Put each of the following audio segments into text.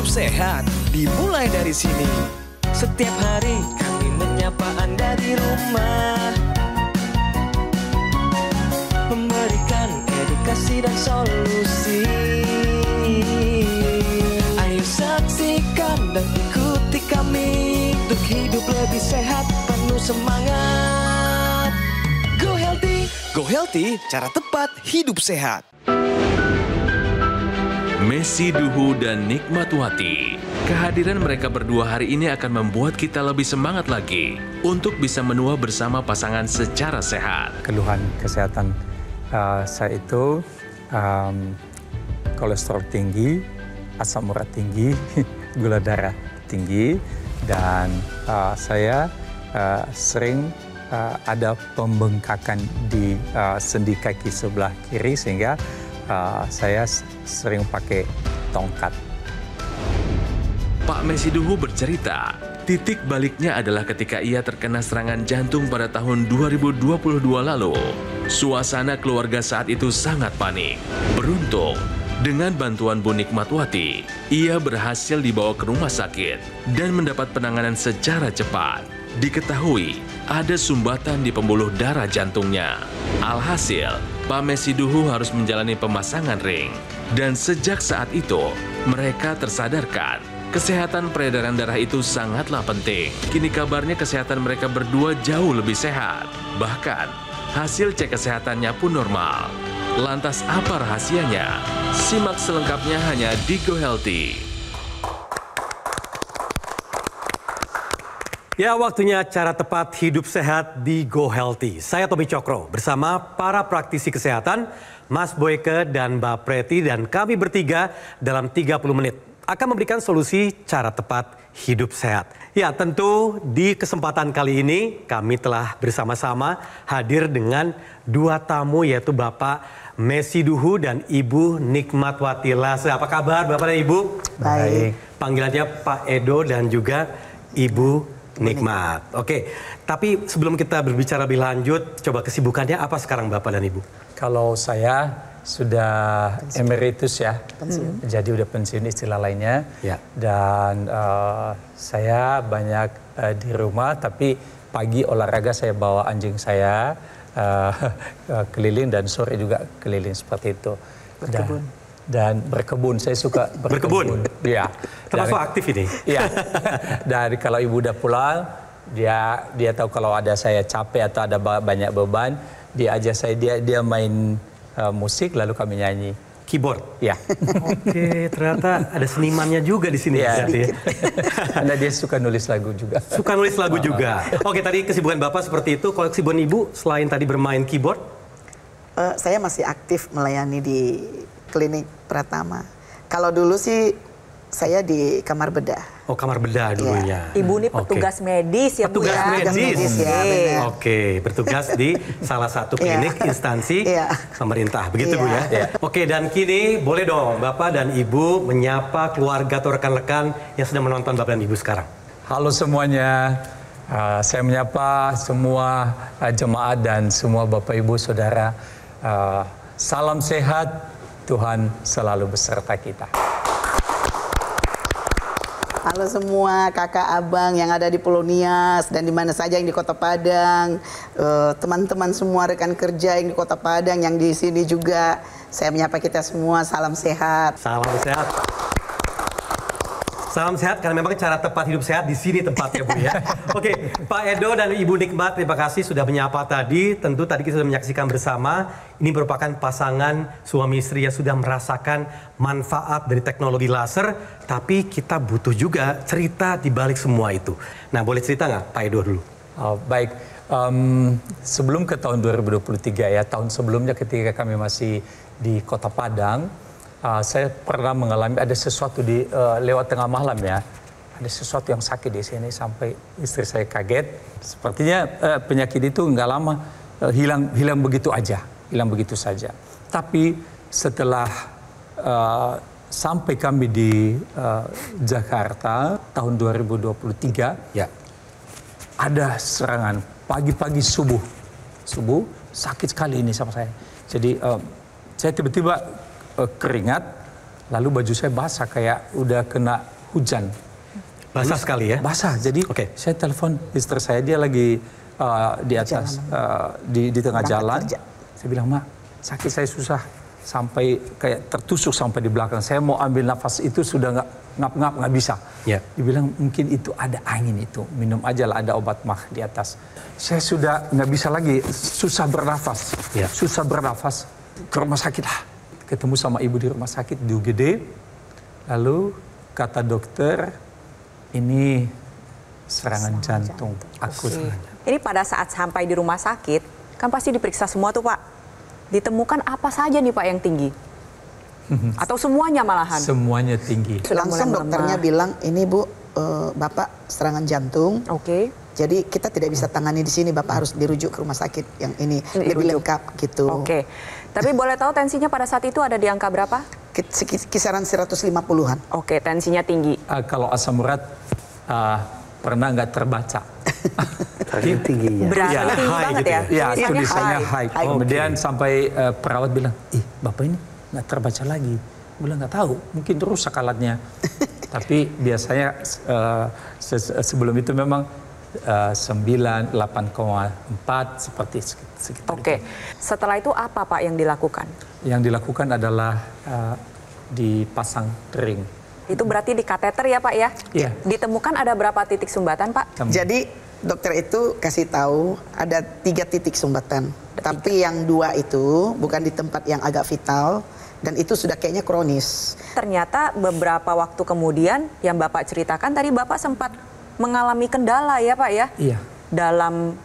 sehat dimulai dari sini. Setiap hari kami menyapa Anda di rumah, memberikan edukasi dan solusi. Ayo saksikan dan ikuti kami untuk hidup lebih sehat, penuh semangat. Go Healthy, cara tepat hidup sehat. Messi Duhu dan Nikmatwati. Kehadiran mereka berdua hari ini akan membuat kita lebih semangat lagi untuk bisa menua bersama pasangan secara sehat. Keluhan kesehatan saya itu kolesterol tinggi, asam urat tinggi, gula darah tinggi, dan saya sering ada pembengkakan di sendi kaki sebelah kiri, sehingga saya sering pakai tongkat. Pak Messi Duhu bercerita, titik baliknya adalah ketika ia terkena serangan jantung pada tahun 2022 lalu. Suasana keluarga saat itu sangat panik. Beruntung, dengan bantuan Bu Nikmatwati, ia berhasil dibawa ke rumah sakit dan mendapat penanganan secara cepat. Diketahui ada sumbatan di pembuluh darah jantungnya. Alhasil, Pak Messi Duhu harus menjalani pemasangan ring. Dan sejak saat itu, mereka tersadarkan kesehatan peredaran darah itu sangatlah penting. Kini kabarnya kesehatan mereka berdua jauh lebih sehat. Bahkan, hasil cek kesehatannya pun normal. Lantas apa rahasianya? Simak selengkapnya hanya di Go Healthy. Ya, waktunya cara tepat hidup sehat di Go Healthy. Saya Tommy Cokro bersama para praktisi kesehatan, Mas Boyke dan Mbak Preti, dan kami bertiga dalam 30 menit akan memberikan solusi cara tepat hidup sehat. Ya, tentu di kesempatan kali ini kami telah bersama-sama hadir dengan dua tamu, yaitu Bapak Messi Duhu dan Ibu Nikmatwati Lase. Apa kabar Bapak dan Ibu? Baik. Panggilannya Pak Edo dan juga Ibu Nikmat. Oke, tapi sebelum kita berbicara lebih lanjut, coba kesibukannya apa sekarang Bapak dan Ibu? Kalau saya sudah emeritus ya, jadi udah pensiun istilah lainnya. Ya. Dan saya banyak di rumah, tapi pagi olahraga saya bawa anjing saya keliling, dan sore juga keliling seperti itu. Dan berkebun, saya suka berkebun. Iya. Termasuk aktif ini. Iya. Dan kalau ibu udah pulang, dia tahu kalau ada saya capek atau ada banyak beban, dia aja saya dia main musik, lalu kami nyanyi. Keyboard. Ya. Oke, ternyata ada senimannya juga di sini. Ya. Ya. Karena dia suka nulis lagu juga. Suka nulis lagu juga. Oke, tadi kesibukan Bapak seperti itu. Kalau kesibukan Ibu selain tadi bermain keyboard? Saya masih aktif melayani di klinik Pratama. Kalau dulu sih saya di kamar bedah. Oh, kamar bedah dulunya. Ibu ini petugas medis ya, Bu, petugas ya? medis. Ya, benar. Oke, bertugas di salah satu klinik instansi pemerintah. Begitu Bu ya? Oke, dan kini boleh dong Bapak dan Ibu menyapa keluarga atau rekan-rekan yang sedang menonton Bapak dan Ibu sekarang. Halo semuanya, saya menyapa semua jemaat dan semua Bapak Ibu Saudara. Salam sehat, Tuhan selalu beserta kita. Halo semua kakak abang yang ada di Pulau Nias dan di mana saja yang di Kota Padang, teman-teman semua rekan kerja yang di Kota Padang, yang di sini juga, saya menyapa kita semua, salam sehat. Salam sehat. Salam sehat, karena memang cara tepat hidup sehat di sini tempatnya Bu ya. Oke, Pak Edo dan Ibu Nikmat, terima kasih sudah menyapa tadi. Tentu tadi kita sudah menyaksikan bersama, ini merupakan pasangan suami istri yang sudah merasakan manfaat dari teknologi laser, tapi kita butuh juga cerita di balik semua itu. Nah, boleh cerita nggak Pak Edo dulu? Baik, sebelum ke tahun 2023 ya, tahun sebelumnya ketika kami masih di Kota Padang, saya pernah mengalami ada sesuatu di lewat tengah malam ya, ada sesuatu yang sakit di sini sampai istri saya kaget. Sepertinya penyakit itu nggak lama hilang begitu aja, hilang begitu saja. Tapi setelah sampai kami di Jakarta tahun 2023, ya, ada serangan pagi-pagi subuh sakit sekali ini sama saya. Jadi saya tiba-tiba keringat, lalu baju saya basah kayak udah kena hujan. Basah sekali ya? Basah. Jadi saya telepon istri saya, dia lagi di atas di tengah jalan. Kerja. Saya bilang, Mak, sakit saya susah sampai kayak tertusuk sampai di belakang. Saya mau ambil nafas itu sudah nggak bisa. Yeah. Dibilang mungkin itu ada angin itu, minum aja lah, ada obat mah di atas. Saya sudah nggak bisa lagi, susah bernafas, susah bernafas. Ke rumah sakit lah, ketemu sama ibu di rumah sakit di UGD. Lalu kata dokter, ini serangan jantung akut. Ini pada saat sampai di rumah sakit, kan pasti diperiksa semua tuh Pak. Ditemukan apa saja nih Pak yang tinggi? Atau semuanya malahan? Semuanya tinggi. Langsung dokternya bilang, ini Bu, Bapak serangan jantung. Oke. Jadi kita tidak bisa tangani di sini, Bapak harus dirujuk ke rumah sakit yang ini lebih lengkap gitu. Oke. Tapi boleh tahu tensinya pada saat itu ada di angka berapa? Kisaran 150-an. Oke, tensinya tinggi. Kalau asam urat pernah nggak terbaca. Tingginya. Berarti Ya, tinggi high banget gitu ya? Ya, Tulisannya tulisannya high. high. Kemudian sampai perawat bilang, ih Bapak ini nggak terbaca lagi. Gue bilang nggak tahu, mungkin rusak alatnya. Tapi biasanya sebelum itu memang 9, 8,4 seperti sekitar Oke. itu. Setelah itu apa Pak yang dilakukan? Yang dilakukan adalah dipasang ring. Itu berarti di kateter ya Pak ya? Iya. Ditemukan ada berapa titik sumbatan Pak? Jadi dokter itu kasih tahu ada 3 titik sumbatan. Tapi yang 2 itu bukan di tempat yang agak vital dan itu sudah kayaknya kronis. Ternyata beberapa waktu kemudian yang Bapak ceritakan tadi Bapak sempat mengalami kendala ya Pak ya? Iya. Dalam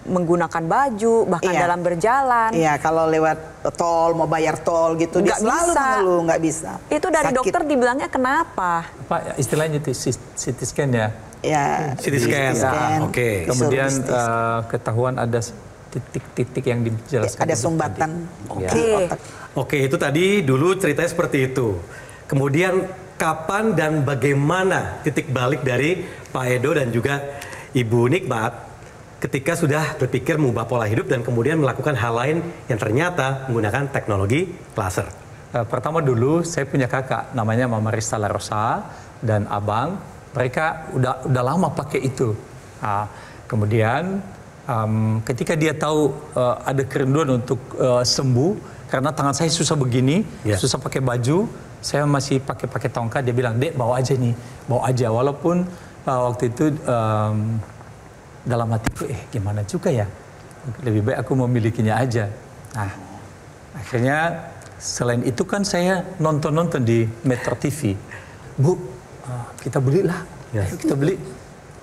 menggunakan baju, bahkan dalam berjalan. Iya, kalau lewat tol, mau bayar tol gitu, dia Nggak selalu bisa. mengeluh, nggak bisa. Itu dari Sakit. dokter dibilangnya kenapa? Pak, istilahnya itu CT scan ya. Ya, CT scan. Oke. Kemudian Disuruh CT scan. ketahuan ada titik-titik yang dijelaskan. ada itu sumbatan tadi. di Oke. otak. Oke, itu tadi dulu ceritanya seperti itu. Kemudian kapan dan bagaimana titik balik dari Pak Edo dan juga Ibu Nikmat ketika sudah berpikir mengubah pola hidup dan kemudian melakukan hal lain yang ternyata menggunakan teknologi laser? Pertama dulu saya punya kakak namanya Mama Rista La Rosa dan abang, mereka udah lama pakai itu. Kemudian ketika dia tahu ada kerinduan untuk sembuh karena tangan saya susah begini, susah pakai baju, saya masih pakai tongkat. Dia bilang, Dek bawa aja nih, bawa aja. Walaupun waktu itu dalam hatiku, gimana juga ya, lebih baik aku memilikinya aja. Nah, akhirnya selain itu kan saya nonton di Metro TV. Bu, kita belilah, ayo kita beli.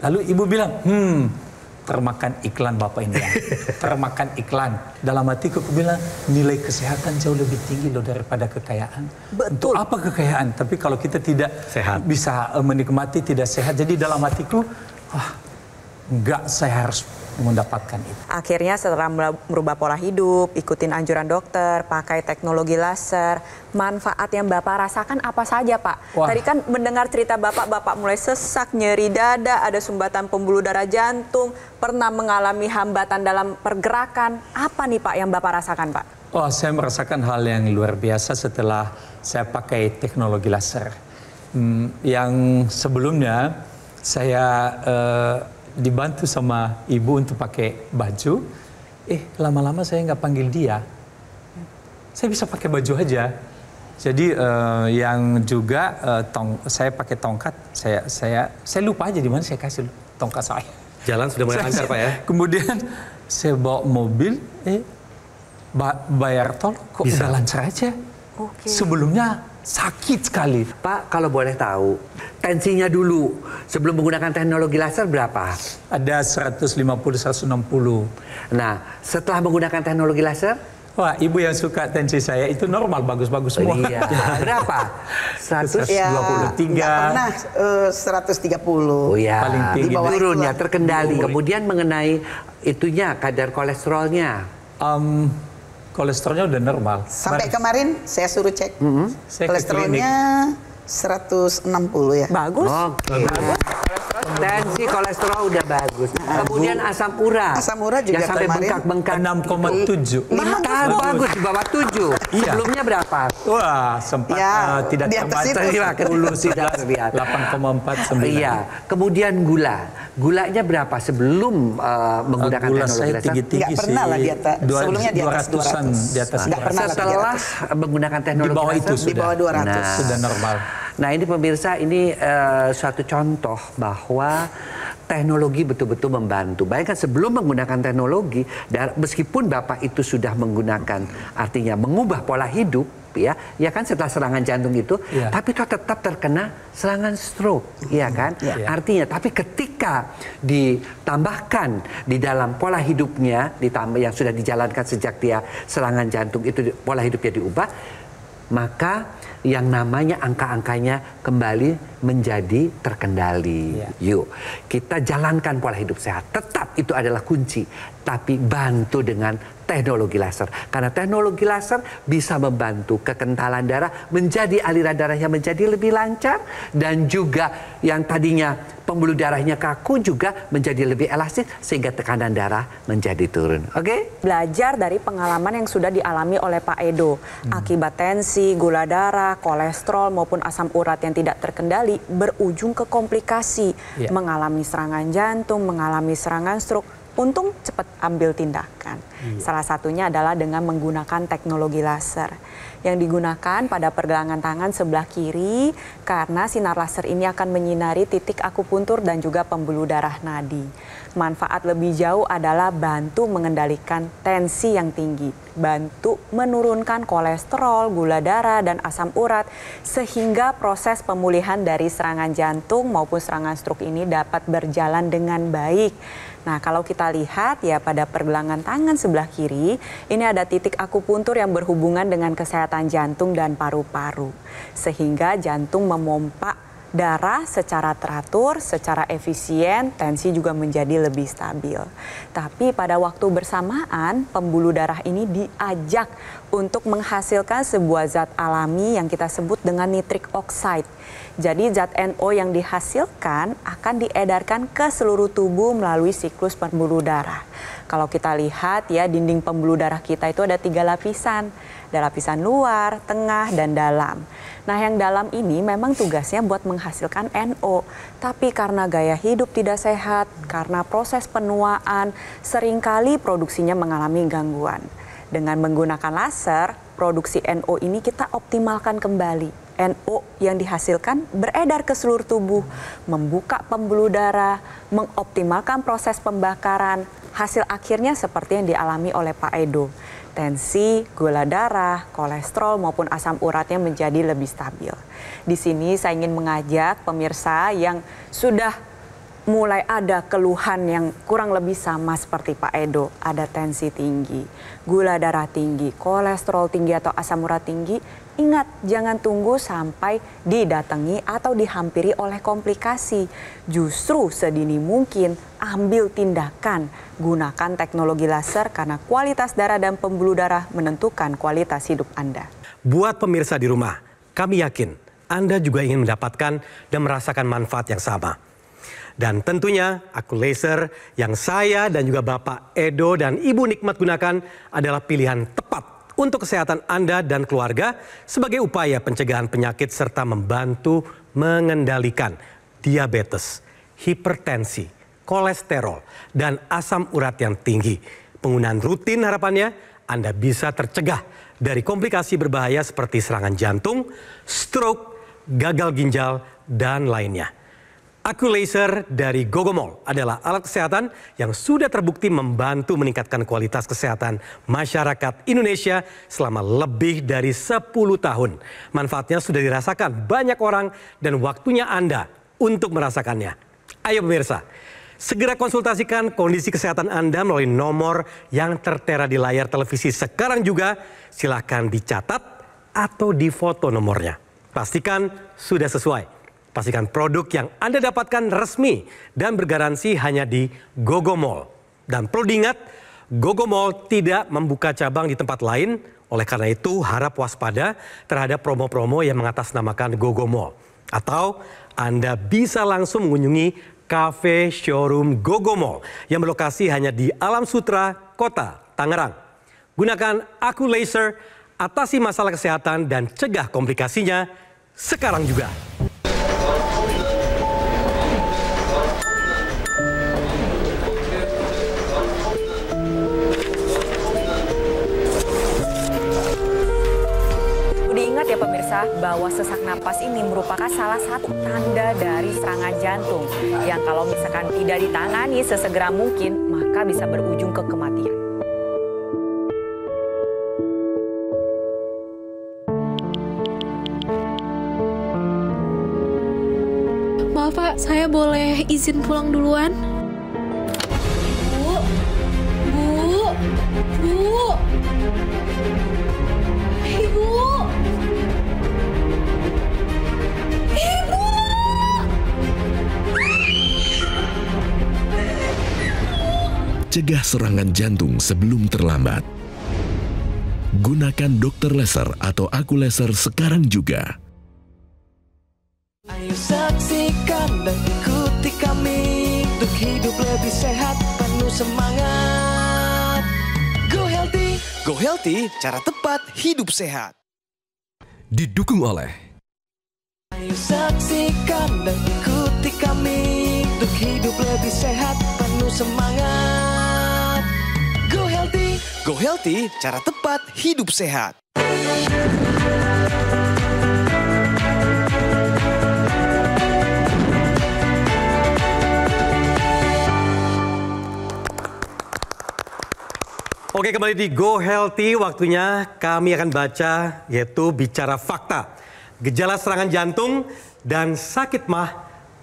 Lalu ibu bilang, termakan iklan Bapak ini ya. Termakan iklan. Dalam hatiku aku bilang, nilai kesehatan jauh lebih tinggi loh daripada kekayaan. Untuk apa kekayaan? Tapi kalau kita tidak bisa menikmati, tidak sehat. Jadi dalam hatiku, enggak, saya harus mendapatkan itu. Akhirnya setelah merubah pola hidup, ikutin anjuran dokter, pakai teknologi laser, manfaat yang Bapak rasakan apa saja Pak? Wah. Tadi kan mendengar cerita Bapak mulai sesak, nyeri dada, ada sumbatan pembuluh darah jantung, pernah mengalami hambatan dalam pergerakan. Apa nih Pak yang Bapak rasakan Pak? Oh, saya merasakan hal yang luar biasa setelah saya pakai teknologi laser. Yang sebelumnya saya dibantu sama ibu untuk pakai baju, lama-lama saya nggak panggil dia. Saya bisa pakai baju aja. Jadi yang juga saya pakai tongkat, saya lupa aja di mana saya kasih tongkat saya. Jalan sudah mulai lancar Pak ya? Kemudian saya bawa mobil, bayar tol kok udah lancar aja. Oke. Sebelumnya sakit sekali. Pak, kalau boleh tahu, tensinya dulu sebelum menggunakan teknologi laser berapa? Ada 150-160. Nah, setelah menggunakan teknologi laser? Wah, ibu yang suka tensi saya itu normal, bagus-bagus semua. Iya. Berapa? 123. Nggak pernah 130. Oh ya, Paling tinggi. Di bawah turunnya itu. terkendali. Kemudian mengenai itunya, kadar kolesterolnya. Kolesterolnya udah normal. Sampai kemarin saya suruh cek Saya ke kolesterolnya 160 ya. Bagus. Oke. Bagus. Kolesterol Tensi kolesterol udah bagus. Kemudian asam urat. Asam urat juga yang sampai kemarin bengkak-bengkak. 6,7. Bagus di bawah 7. Iya. Sebelumnya berapa? Wah, sempat tidak di atas itu. terbaca. 10, 11, 8,4, 9. Iya. Kemudian gula. Gulanya berapa sebelum menggunakan Gula teknologi saya laser? tinggi-tinggi Nggak pernah lah di atas. Sebelumnya di atas 200-an, di atas Nggak pernah lah di Setelah atas. menggunakan teknologi Di bawah laser, itu Di bawah 200. sudah normal. Nah ini pemirsa, ini suatu contoh bahwa teknologi betul-betul membantu. Bayangkan sebelum menggunakan teknologi, meskipun Bapak itu sudah menggunakan, artinya mengubah pola hidup, ya kan setelah serangan jantung itu, tapi itu tetap terkena serangan stroke, ya kan? Artinya, tapi ketika ditambahkan di dalam pola hidupnya, ditambah yang sudah dijalankan sejak dia serangan jantung itu, pola hidupnya diubah, maka yang namanya angka-angkanya kembali menjadi terkendali. Yuk, kita jalankan pola hidup sehat. Tetap itu adalah kunci, tapi bantu dengan teknologi laser. Karena teknologi laser bisa membantu kekentalan darah menjadi aliran darahnya menjadi lebih lancar, dan juga yang tadinya pembuluh darahnya kaku juga menjadi lebih elastis sehingga tekanan darah menjadi turun. Oke? Belajar dari pengalaman yang sudah dialami oleh Pak Edo akibat tensi, gula darah, kolesterol maupun asam urat yang tidak terkendali berujung ke komplikasi, mengalami serangan jantung, mengalami serangan stroke. Untung cepat ambil tindakan. Salah satunya adalah dengan menggunakan teknologi laser yang digunakan pada pergelangan tangan sebelah kiri, karena sinar laser ini akan menyinari titik akupuntur dan juga pembuluh darah nadi. Manfaat lebih jauh adalah bantu mengendalikan tensi yang tinggi, bantu menurunkan kolesterol, gula darah, dan asam urat, sehingga proses pemulihan dari serangan jantung maupun serangan stroke ini dapat berjalan dengan baik. Nah, kalau kita lihat ya pada pergelangan tangan sebelah kiri, ini ada titik akupuntur yang berhubungan dengan kesehatan jantung dan paru-paru. Sehingga jantung memompa darah secara teratur, secara efisien, tensi juga menjadi lebih stabil. Tapi pada waktu bersamaan, pembuluh darah ini diajak untuk menghasilkan sebuah zat alami yang kita sebut dengan nitric oxide. Jadi zat NO yang dihasilkan akan diedarkan ke seluruh tubuh melalui siklus pembuluh darah. Kalau kita lihat ya, dinding pembuluh darah kita itu ada 3 lapisan. Ada lapisan luar, tengah, dan dalam. Nah, yang dalam ini memang tugasnya buat menghasilkan NO. Tapi karena gaya hidup tidak sehat, karena proses penuaan, seringkali produksinya mengalami gangguan. Dengan menggunakan laser, produksi NO ini kita optimalkan kembali. NO yang dihasilkan beredar ke seluruh tubuh, membuka pembuluh darah, mengoptimalkan proses pembakaran. Hasil akhirnya seperti yang dialami oleh Pak Edo. Tensi, gula darah, kolesterol maupun asam uratnya menjadi lebih stabil. Di sini saya ingin mengajak pemirsa yang sudah mulai ada keluhan yang kurang lebih sama seperti Pak Edo. Ada tensi tinggi, gula darah tinggi, kolesterol tinggi atau asam urat tinggi. Ingat, jangan tunggu sampai didatangi atau dihampiri oleh komplikasi. Justru sedini mungkin ambil tindakan. Gunakan teknologi laser karena kualitas darah dan pembuluh darah menentukan kualitas hidup Anda. Buat pemirsa di rumah, kami yakin Anda juga ingin mendapatkan dan merasakan manfaat yang sama. Dan tentunya Aku Laser yang saya dan juga Bapak Edo dan Ibu Nikmat gunakan adalah pilihan tepat untuk kesehatan Anda dan keluarga sebagai upaya pencegahan penyakit serta membantu mengendalikan diabetes, hipertensi, kolesterol, dan asam urat yang tinggi. Penggunaan rutin harapannya Anda bisa tercegah dari komplikasi berbahaya seperti serangan jantung, stroke, gagal ginjal, dan lainnya. Aku Laser dari Gogomol adalah alat kesehatan yang sudah terbukti membantu meningkatkan kualitas kesehatan masyarakat Indonesia selama lebih dari 10 tahun. Manfaatnya sudah dirasakan banyak orang dan waktunya Anda untuk merasakannya. Ayo pemirsa, segera konsultasikan kondisi kesehatan Anda melalui nomor yang tertera di layar televisi sekarang juga. Silakan dicatat atau difoto nomornya. Pastikan sudah sesuai. Pastikan produk yang Anda dapatkan resmi dan bergaransi hanya di Gogomol. Dan perlu diingat, Gogomol tidak membuka cabang di tempat lain. Oleh karena itu, harap waspada terhadap promo-promo yang mengatasnamakan Gogomol. Atau Anda bisa langsung mengunjungi Cafe Showroom Gogomo yang berlokasi hanya di Alam Sutra, Kota Tangerang. Gunakan Aku Laser, atasi masalah kesehatan dan cegah komplikasinya sekarang juga. Diingat ya pemirsa, bahwa sesak napas ini merupakan salah satu tanda dari serangan jantung yang kalau misalkan tidak ditangani sesegera mungkin, maka bisa berujung ke kematian. Maaf Pak, saya boleh izin pulang duluan? Bu, Bu, Bu, Ibu, Ibu. Cegah serangan jantung sebelum terlambat. Gunakan Dr. Laser atau Aku Laser sekarang juga. Ayo saksikan dan ikuti kami untuk hidup lebih sehat, penuh semangat. Go Healthy, cara tepat hidup sehat. Didukung oleh Ayo saksikan dan ikuti kami untuk hidup lebih sehat, penuh semangat. Go Healthy, cara tepat hidup sehat. Oke, kembali di Go Healthy, waktunya kami akan baca yaitu bicara fakta. Gejala serangan jantung dan sakit mah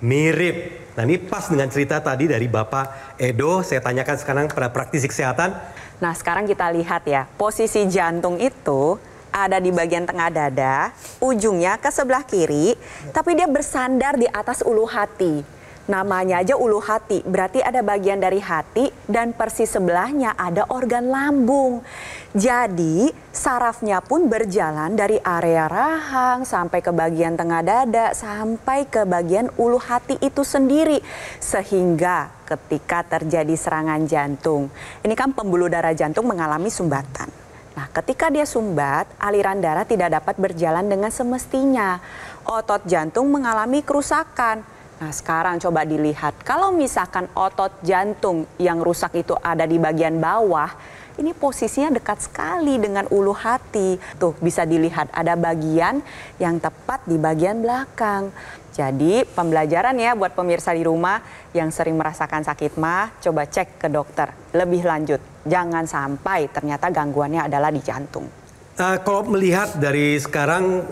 mirip. Nah, ini pas dengan cerita tadi dari Bapak Edo. Saya tanyakan sekarang pada praktisi kesehatan. Nah, sekarang kita lihat ya, posisi jantung itu ada di bagian tengah dada, ujungnya ke sebelah kiri, tapi dia bersandar di atas ulu hati. Namanya aja ulu hati, berarti ada bagian dari hati dan persis sebelahnya ada organ lambung. Jadi sarafnya pun berjalan dari area rahang sampai ke bagian tengah dada sampai ke bagian ulu hati itu sendiri. Sehingga ketika terjadi serangan jantung, ini kan pembuluh darah jantung mengalami sumbatan. Nah, ketika dia sumbat, aliran darah tidak dapat berjalan dengan semestinya. Otot jantung mengalami kerusakan. Nah, sekarang coba dilihat, kalau misalkan otot jantung yang rusak itu ada di bagian bawah, ini posisinya dekat sekali dengan ulu hati. Tuh, bisa dilihat ada bagian yang tepat di bagian belakang. Jadi, pembelajaran ya buat pemirsa di rumah yang sering merasakan sakit mah, coba cek ke dokter lebih lanjut. Jangan sampai ternyata gangguannya adalah di jantung. Kalau melihat dari sekarang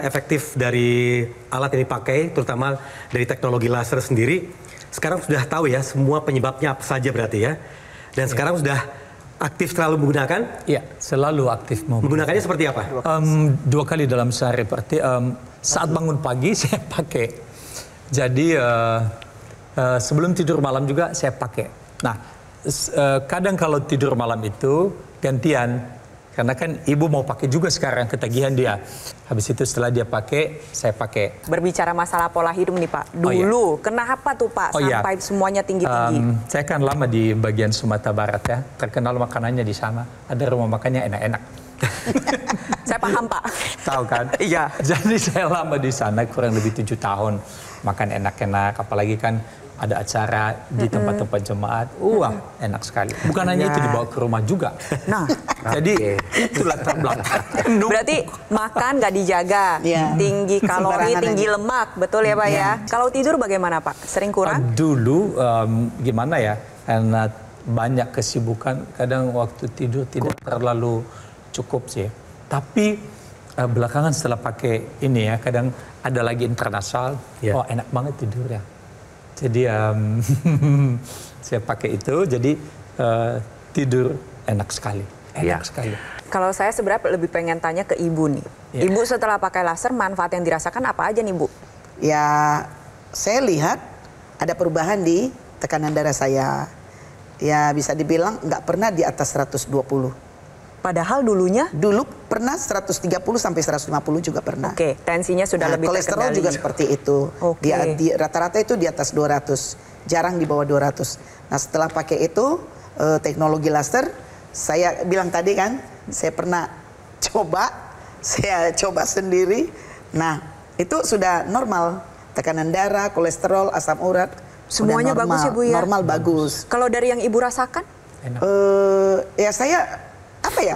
efektif dari alat yang dipakai, terutama dari teknologi laser sendiri, sekarang sudah tahu ya semua penyebabnya apa saja berarti ya. Dan sekarang sudah aktif selalu menggunakan? Iya, selalu aktif menggunakannya seperti apa? 2 kali dalam sehari. Berarti saat bangun pagi saya pakai. Jadi sebelum tidur malam juga saya pakai. Nah, kadang kalau tidur malam itu gantian. Karena kan ibu mau pakai juga sekarang, ketagihan dia. Habis itu setelah dia pakai, saya pakai. Berbicara masalah pola hidup nih Pak. Dulu, kenapa tuh Pak sampai semuanya tinggi-tinggi? Saya kan lama di bagian Sumatera Barat ya. Terkenal makanannya di sana. Ada rumah makannya enak-enak. Saya paham Pak. Tahu kan? Iya. Jadi saya lama di sana, kurang lebih 7 tahun. Makan enak-enak, apalagi kan ada acara di tempat-tempat jemaat. Wah, enak sekali. Bukan hanya itu, dibawa ke rumah juga. Nah, jadi itulah terbelakang. Berarti makan nggak dijaga, tinggi kalori, tinggi lemak, betul ya Pak ya? Kalau tidur bagaimana Pak? Sering kurang? Dulu gimana ya? Karena banyak kesibukan, kadang waktu tidur tidak terlalu cukup sih. Tapi belakangan setelah pakai ini ya, kadang ada lagi internasional. Oh, enak banget tidur ya. Jadi saya pakai itu, jadi tidur enak sekali, sekali. Kalau saya sebenarnya lebih pengen tanya ke Ibu nih. Ibu setelah pakai laser, manfaat yang dirasakan apa aja nih Bu? Ya, saya lihat ada perubahan di tekanan darah saya. Ya bisa dibilang nggak pernah di atas 120. Padahal dulunya? Dulu pernah 130 sampai 150 juga pernah. Oke, tensinya sudah lebih kolesterol terkendali. juga seperti itu. Rata-rata itu di atas 200, jarang di bawah 200. Nah setelah pakai itu teknologi laser, saya bilang tadi kan, saya pernah saya coba sendiri. Nah itu sudah normal, tekanan darah, kolesterol, asam urat. Semuanya bagus ya Bu ya? Normal bagus. Kalau dari yang Ibu rasakan? Ya saya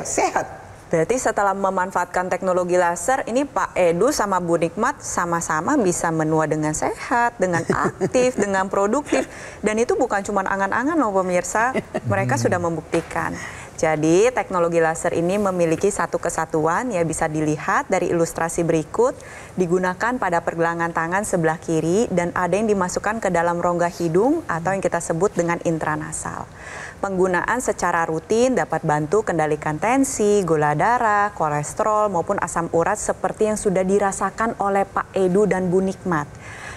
sehat. Berarti setelah memanfaatkan teknologi laser, ini Pak Edu sama Bu Nikmat sama-sama bisa menua dengan sehat, dengan aktif, dengan produktif. Dan itu bukan cuma angan-angan loh pemirsa, mereka sudah membuktikan. Jadi teknologi laser ini memiliki satu kesatuan, ya bisa dilihat dari ilustrasi berikut, digunakan pada pergelangan tangan sebelah kiri dan ada yang dimasukkan ke dalam rongga hidung atau yang kita sebut dengan intranasal. Penggunaan secara rutin dapat bantu kendalikan tensi, gula darah, kolesterol maupun asam urat seperti yang sudah dirasakan oleh Pak Edu dan Bu Nikmat.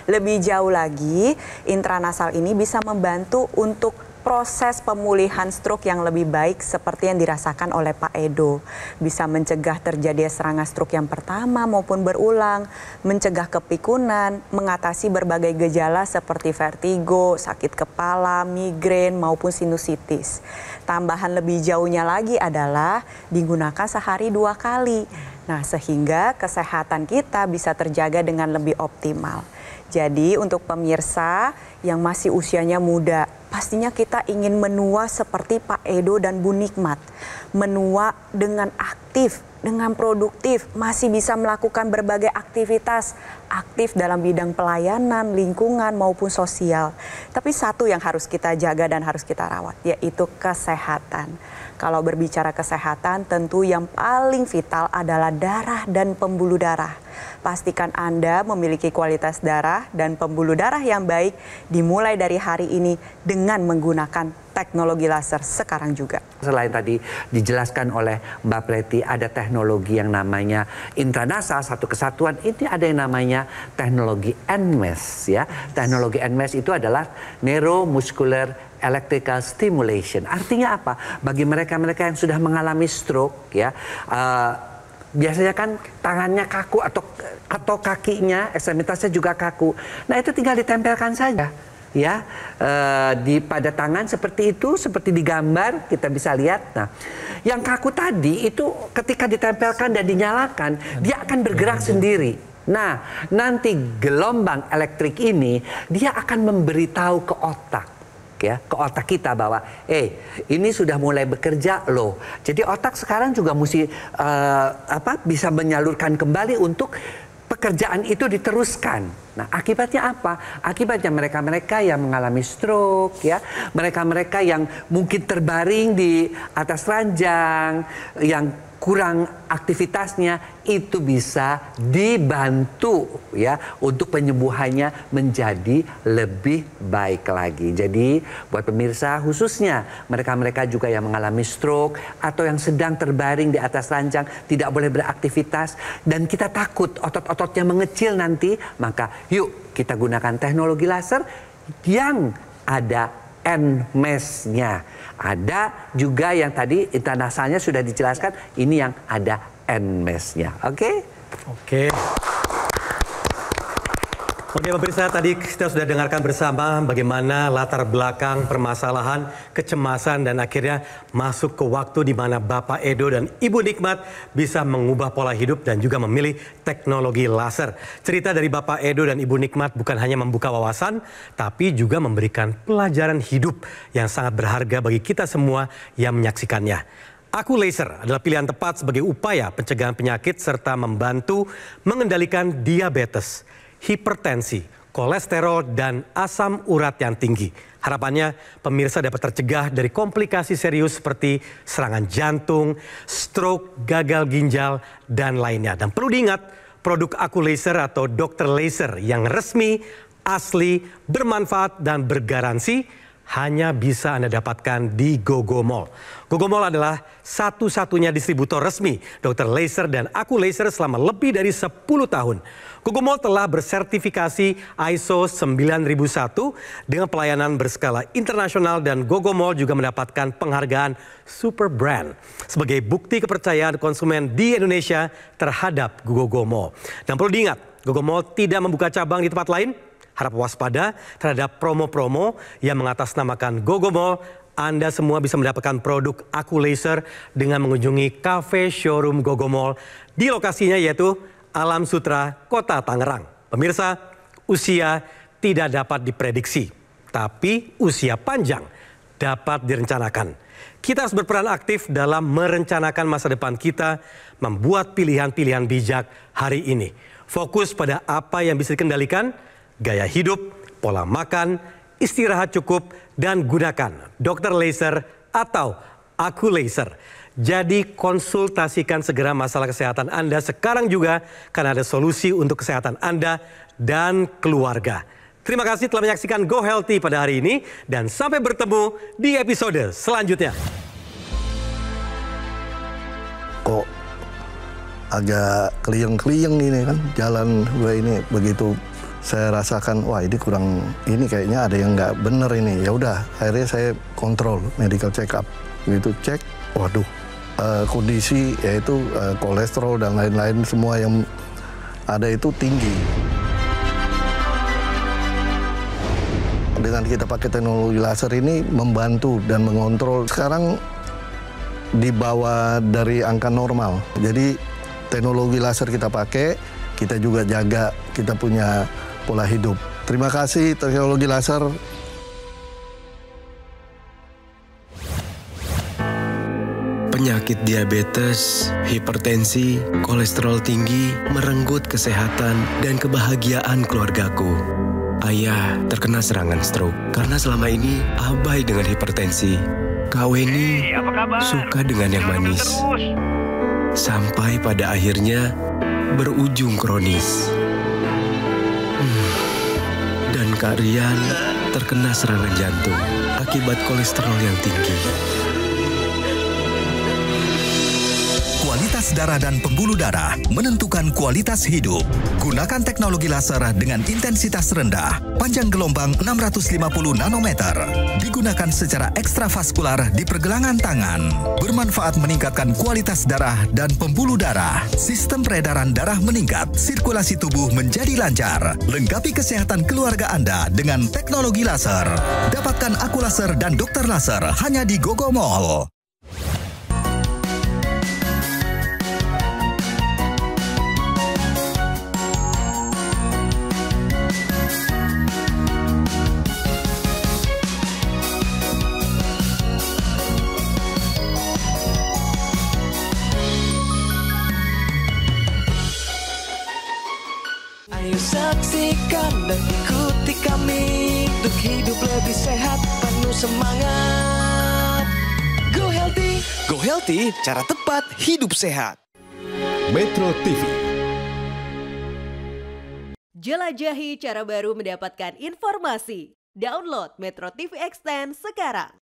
Lebih jauh lagi, intranasal ini bisa membantu untuk proses pemulihan stroke yang lebih baik seperti yang dirasakan oleh Pak Edo. Bisa mencegah terjadi serangan stroke yang pertama maupun berulang, mencegah kepikunan, mengatasi berbagai gejala seperti vertigo, sakit kepala, migrain maupun sinusitis. Tambahan lebih jauhnya lagi adalah digunakan sehari 2 kali. Nah, sehingga kesehatan kita bisa terjaga dengan lebih optimal. Jadi untuk pemirsa yang masih usianya muda, pastinya kita ingin menua seperti Pak Edo dan Bu Nikmat. Menua dengan aktif, dengan produktif, masih bisa melakukan berbagai aktivitas, aktif dalam bidang pelayanan, lingkungan maupun sosial. Tapi satu yang harus kita jaga dan harus kita rawat, yaitu kesehatan. Kalau berbicara kesehatan, tentu yang paling vital adalah darah dan pembuluh darah. Pastikan Anda memiliki kualitas darah dan pembuluh darah yang baik dimulai dari hari ini dengan menggunakan teknologi laser sekarang juga. Selain tadi dijelaskan oleh Mbak Preti, ada teknologi yang namanya intranasal, satu kesatuan. Ini ada yang namanya teknologi NMES ya. Teknologi NMES itu adalah neuromuscular electrical stimulation. Artinya apa? Bagi mereka-mereka yang sudah mengalami stroke ya, biasanya kan tangannya kaku atau kakinya, ekstremitasnya juga kaku. Nah itu tinggal ditempelkan saja ya pada tangan seperti itu, seperti di gambar kita bisa lihat. Nah yang kaku tadi itu ketika ditempelkan dan dinyalakan, dia akan bergerak sendiri. Nah nanti gelombang elektrik ini dia akan memberitahu ke otak, ya, ke otak kita bahwa ini sudah mulai bekerja loh. Jadi otak sekarang juga mesti bisa menyalurkan kembali untuk pekerjaan itu diteruskan. Nah, akibatnya apa? Akibatnya mereka-mereka yang mengalami stroke ya, mereka-mereka yang mungkin terbaring di atas ranjang, yang kurang aktivitasnya, itu bisa dibantu ya untuk penyembuhannya menjadi lebih baik lagi. Jadi buat pemirsa khususnya mereka-mereka juga yang mengalami stroke atau yang sedang terbaring di atas ranjang tidak boleh beraktivitas dan kita takut otot-ototnya mengecil nanti, maka yuk kita gunakan teknologi laser yang ada NMES-nya. Ada juga yang tadi internasalnya sudah dijelaskan, ini yang ada NMES-nya. Oke? Oke pemirsa, tadi kita sudah dengarkan bersama bagaimana latar belakang permasalahan, kecemasan dan akhirnya masuk ke waktu di mana Bapak Edo dan Ibu Nikmat bisa mengubah pola hidup dan juga memilih teknologi laser. Cerita dari Bapak Edo dan Ibu Nikmat bukan hanya membuka wawasan, tapi juga memberikan pelajaran hidup yang sangat berharga bagi kita semua yang menyaksikannya. Aku Laser adalah pilihan tepat sebagai upaya pencegahan penyakit serta membantu mengendalikan diabetes, hipertensi, kolesterol, dan asam urat yang tinggi. Harapannya pemirsa dapat tercegah dari komplikasi serius seperti serangan jantung, stroke, gagal ginjal, dan lainnya. Dan perlu diingat, produk Aku Laser atau Dr. Laser yang resmi, asli, bermanfaat, dan bergaransi hanya bisa Anda dapatkan di GoGo Mall. GoGo Mall adalah satu-satunya distributor resmi Dr. Laser dan Aku Laser selama lebih dari 10 tahun. GoGo Mall telah bersertifikasi ISO 9001 dengan pelayanan berskala internasional dan GoGo Mall juga mendapatkan penghargaan Super Brand sebagai bukti kepercayaan konsumen di Indonesia terhadap GoGo Mall. Dan perlu diingat, GoGo Mall tidak membuka cabang di tempat lain. Harap waspada terhadap promo-promo yang mengatasnamakan GoGo Mall. Anda semua bisa mendapatkan produk Aku Laser dengan mengunjungi cafe showroom GoGo Mall di lokasinya yaitu Alam Sutra, Kota Tangerang. Pemirsa, usia tidak dapat diprediksi, tapi usia panjang dapat direncanakan. Kita harus berperan aktif dalam merencanakan masa depan kita, membuat pilihan-pilihan bijak hari ini. Fokus pada apa yang bisa dikendalikan, gaya hidup, pola makan, istirahat cukup, dan gunakan Dr. Laser atau Aku Laser. Jadi konsultasikan segera masalah kesehatan Anda sekarang juga karena ada solusi untuk kesehatan Anda dan keluarga. Terima kasih telah menyaksikan Go Healthy pada hari ini dan sampai bertemu di episode selanjutnya. Kok agak kliyeng-kliyeng ini kan jalan gue ini, begitu saya rasakan wah ini kurang, ini kayaknya ada yang nggak bener ini. Ya udah, akhirnya saya kontrol medical check up. Begitu cek, waduh, kondisi yaitu kolesterol dan lain-lain semua yang ada itu tinggi. Dengan kita pakai teknologi laser ini membantu dan mengontrol. Sekarang di bawah dari angka normal. Jadi teknologi laser kita pakai, kita juga jaga kita punya pola hidup. Terima kasih teknologi laser. Penyakit diabetes, hipertensi, kolesterol tinggi merenggut kesehatan dan kebahagiaan keluargaku. Ayah terkena serangan stroke karena selama ini abai dengan hipertensi. Kak Weni suka dengan yang manis. Sampai pada akhirnya berujung kronis. Dan Kak Rian terkena serangan jantung akibat kolesterol yang tinggi. Kualitas darah dan pembuluh darah menentukan kualitas hidup. Gunakan teknologi laser dengan intensitas rendah, panjang gelombang 650 nanometer. Digunakan secara ekstravaskular di pergelangan tangan. Bermanfaat meningkatkan kualitas darah dan pembuluh darah. Sistem peredaran darah meningkat, sirkulasi tubuh menjadi lancar. Lengkapi kesehatan keluarga Anda dengan teknologi laser. Dapatkan Aku Laser dan Dr. Laser hanya di GoGo Mall. Ayo saksikan dan ikuti kami untuk hidup lebih sehat, penuh semangat. Go Healthy, cara tepat hidup sehat. Metro TV. Jelajahi cara baru mendapatkan informasi. Download Metro TV Extend sekarang.